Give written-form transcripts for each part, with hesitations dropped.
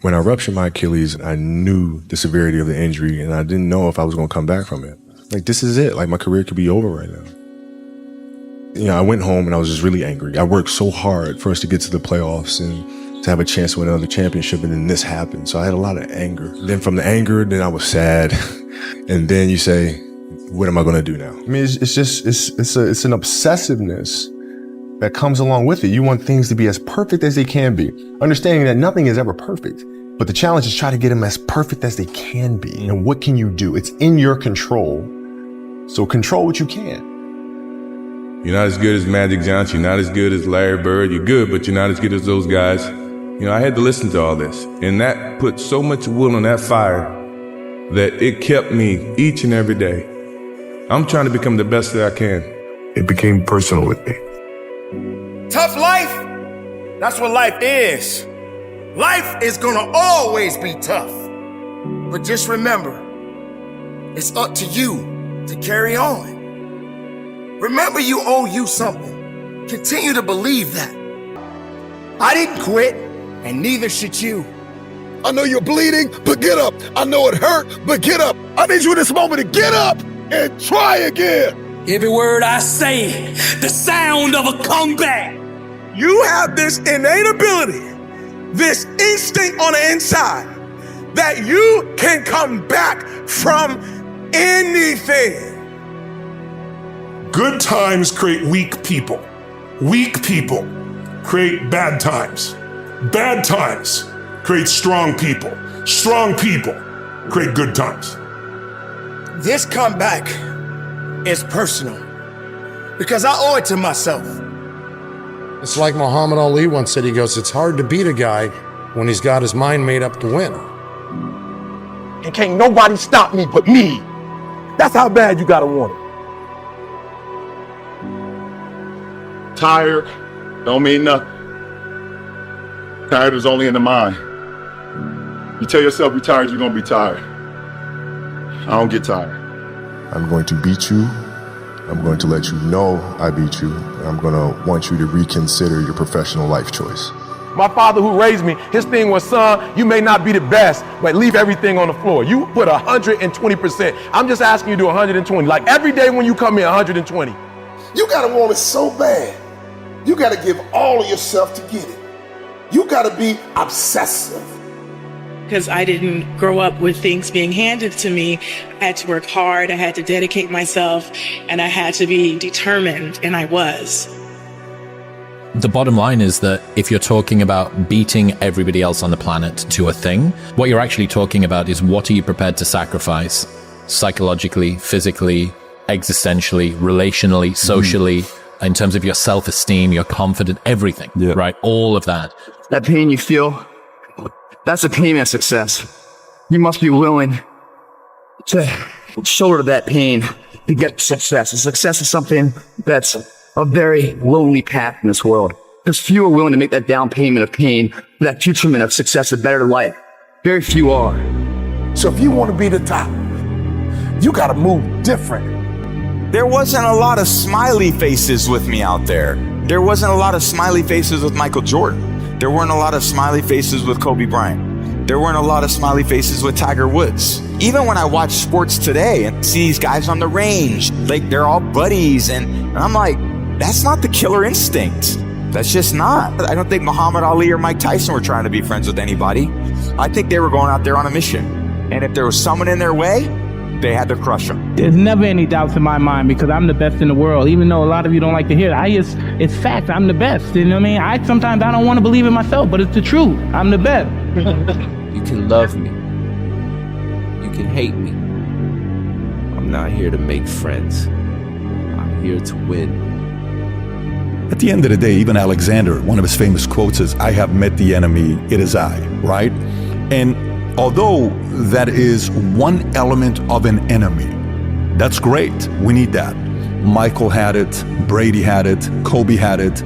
When I ruptured my Achilles, I knew the severity of the injury, and I didn't know if I was going to come back from it. Like, this is it. Like, my career could be over right now. You know, I went home and I was just really angry. I worked so hard for us to get to the playoffs and to have a chance to win another championship, and then this happened. So I had a lot of anger. Then from the anger, then I was sad. And then you say, what am I going to do now? I mean, it's an obsessiveness that comes along with it. You want things to be as perfect as they can be, understanding that nothing is ever perfect. But the challenge is try to get them as perfect as they can be. And what can you do? It's in your control. So control what you can. You're not as good as Magic Johnson. You're not as good as Larry Bird. You're good, but you're not as good as those guys. You know, I had to listen to all this. And that put so much wood on that fire that it kept me each and every day. I'm trying to become the best that I can. It became personal with me. Tough life, that's what life is. Life is gonna always be tough. But just remember, it's up to you to carry on. Remember, you owe you something. Continue to believe that. I didn't quit, and neither should you. I know you're bleeding, but get up. I know it hurt, but get up. I need you in this moment to get up and try again. Every word I say, the sound of a comeback. You have this innate ability, this instinct on the inside, that you can come back from anything. Good times create weak people. Weak people create bad times. Bad times create strong people. Strong people create good times. This comeback is personal because I owe it to myself. It's like Muhammad Ali once said, he goes, it's hard to beat a guy when he's got his mind made up to win. And can't nobody stop me but me. That's how bad you gotta want it. Tired don't mean nothing. Tired is only in the mind. You tell yourself you're tired, you're gonna be tired. I don't get tired. I'm going to beat you. I'm going to let you know I beat you. And I'm going to want you to reconsider your professional life choice. My father who raised me, his thing was, son, you may not be the best, but leave everything on the floor. You put 120%. I'm just asking you to do 120. Like every day when you come in, 120. You gotta want it so bad. You gotta give all of yourself to get it. You gotta be obsessive. Because I didn't grow up with things being handed to me. I had to work hard, I had to dedicate myself, and I had to be determined, and I was. The bottom line is that if you're talking about beating everybody else on the planet to a thing, what you're actually talking about is what are you prepared to sacrifice psychologically, physically, existentially, relationally, socially, in terms of your self-esteem, your confidence, everything, right? All of that. That pain you feel, that's a pain of success. You must be willing to shoulder that pain to get success. And success is something that's a very lonely path in this world. Because few are willing to make that down payment of pain for that futurement of success, a better life. Very few are. So if you want to be the top, you gotta move different. There wasn't a lot of smiley faces with me out there. There wasn't a lot of smiley faces with Michael Jordan. There weren't a lot of smiley faces with Kobe Bryant. There weren't a lot of smiley faces with Tiger Woods. Even when I watch sports today and see these guys on the range, like they're all buddies, and I'm like, that's not the killer instinct. That's just not. I don't think Muhammad Ali or Mike Tyson were trying to be friends with anybody. I think they were going out there on a mission. And if there was someone in their way, they had to crush them. There's never any doubts in my mind because I'm the best in the world. Even though a lot of you don't like to hear it, it's fact. I'm the best. You know what I mean? Sometimes I don't want to believe it myself, but it's the truth. I'm the best. You can love me. You can hate me. I'm not here to make friends. I'm here to win. At the end of the day, even Alexander, one of his famous quotes is, I have met the enemy, it is I, right? And although that is one element of an enemy, that's great. We need that. Michael had it, Brady had it, Kobe had it,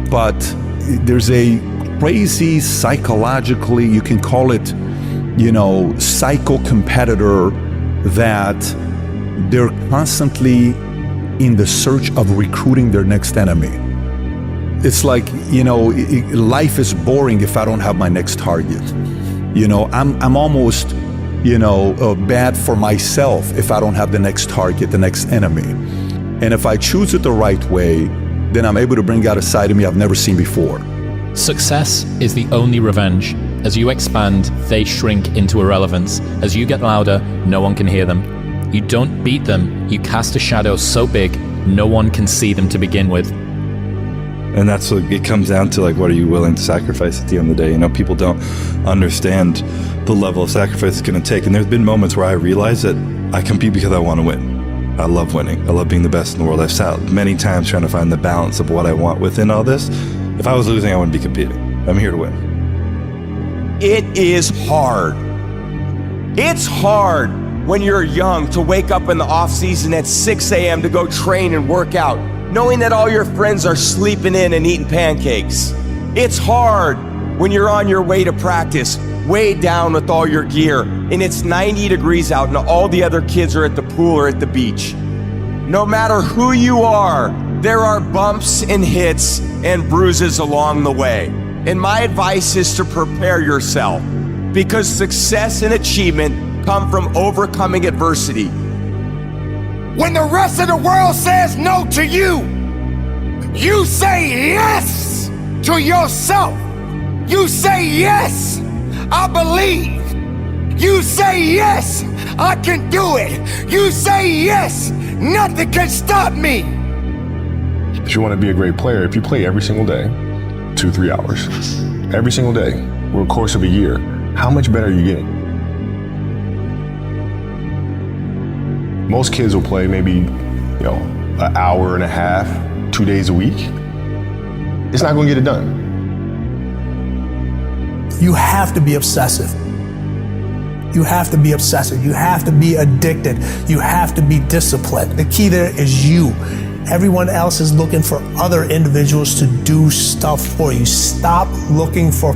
but there's a crazy psychologically, you can call it, psycho competitor that they're constantly in the search of recruiting their next enemy. It's like, life is boring if I don't have my next target. You know, I'm almost, bad for myself if I don't have the next target, the next enemy. And if I choose it the right way, then I'm able to bring out a side of me I've never seen before. Success is the only revenge. As you expand, they shrink into irrelevance. As you get louder, no one can hear them. You don't beat them, you cast a shadow so big, no one can see them to begin with. And that's what it comes down to, like, what are you willing to sacrifice at the end of the day? You know, people don't understand the level of sacrifice it's going to take. And there's been moments where I realize that I compete because I want to win. I love winning. I love being the best in the world. I've sat many times trying to find the balance of what I want within all this. If I was losing, I wouldn't be competing. I'm here to win. It is hard. It's hard when you're young to wake up in the off season at 6 a.m. to go train and work out, knowing that all your friends are sleeping in and eating pancakes. It's hard when you're on your way to practice, weighed down with all your gear, and it's 90 degrees out and all the other kids are at the pool or at the beach. No matter who you are, there are bumps and hits and bruises along the way. And my advice is to prepare yourself, because success and achievement come from overcoming adversity. When the rest of the world says no to you, you say yes to yourself. You say yes, I believe. You say yes, I can do it. You say yes, nothing can stop me. If you want to be a great player, if you play every single day, 2-3 hours, every single day, over the course of a year, how much better are you getting? Most kids will play maybe, an hour and a half, 2 days a week. It's not going to get it done. You have to be obsessive. You have to be obsessive. You have to be addicted. You have to be disciplined. The key there is you. Everyone else is looking for other individuals to do stuff for you. Stop looking for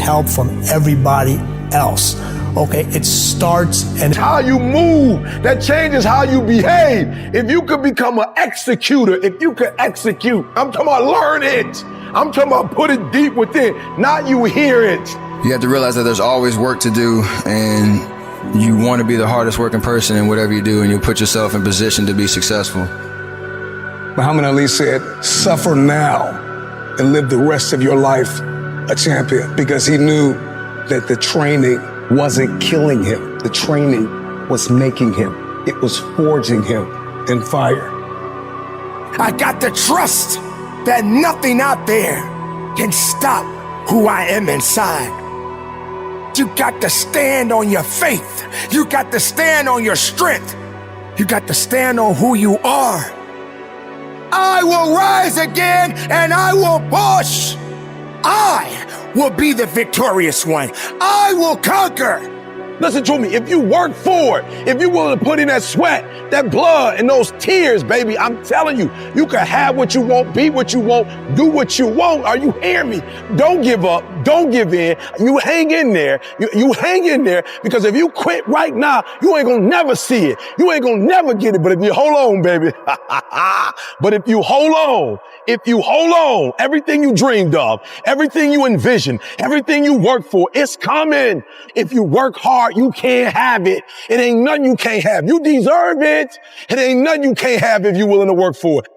help from everybody else. Okay, it starts and how you move, that changes how you behave. If you could become an executor, if you could execute, I'm talking about learn it. I'm talking about put it deep within, not you hear it. You have to realize that there's always work to do, and you want to be the hardest working person in whatever you do, and you'll put yourself in position to be successful. Muhammad Ali said, suffer now and live the rest of your life a champion, because he knew that the training wasn't killing him. The training was making him. It was forging him in fire. I got to trust that nothing out there can stop who I am inside. You got to stand on your faith. You got to stand on your strength. You got to stand on who you are. I will rise again and I will push. I will be the victorious one. I will conquer. Listen to me, if you work for it, if you're willing to put in that sweat, that blood, and those tears, baby, I'm telling you, you can have what you want, be what you want, do what you want. Are you hearing me? Don't give up. Don't give in. You hang in there. You hang in there, because if you quit right now, you ain't gonna never see it. You ain't gonna never get it. But if you hold on, baby, but if you hold on, everything you dreamed of, everything you envisioned, everything you worked for, it's coming. If you work hard, you can't have it. It ain't nothing you can't have. You deserve it. It ain't nothing you can't have if you're willing to work for it.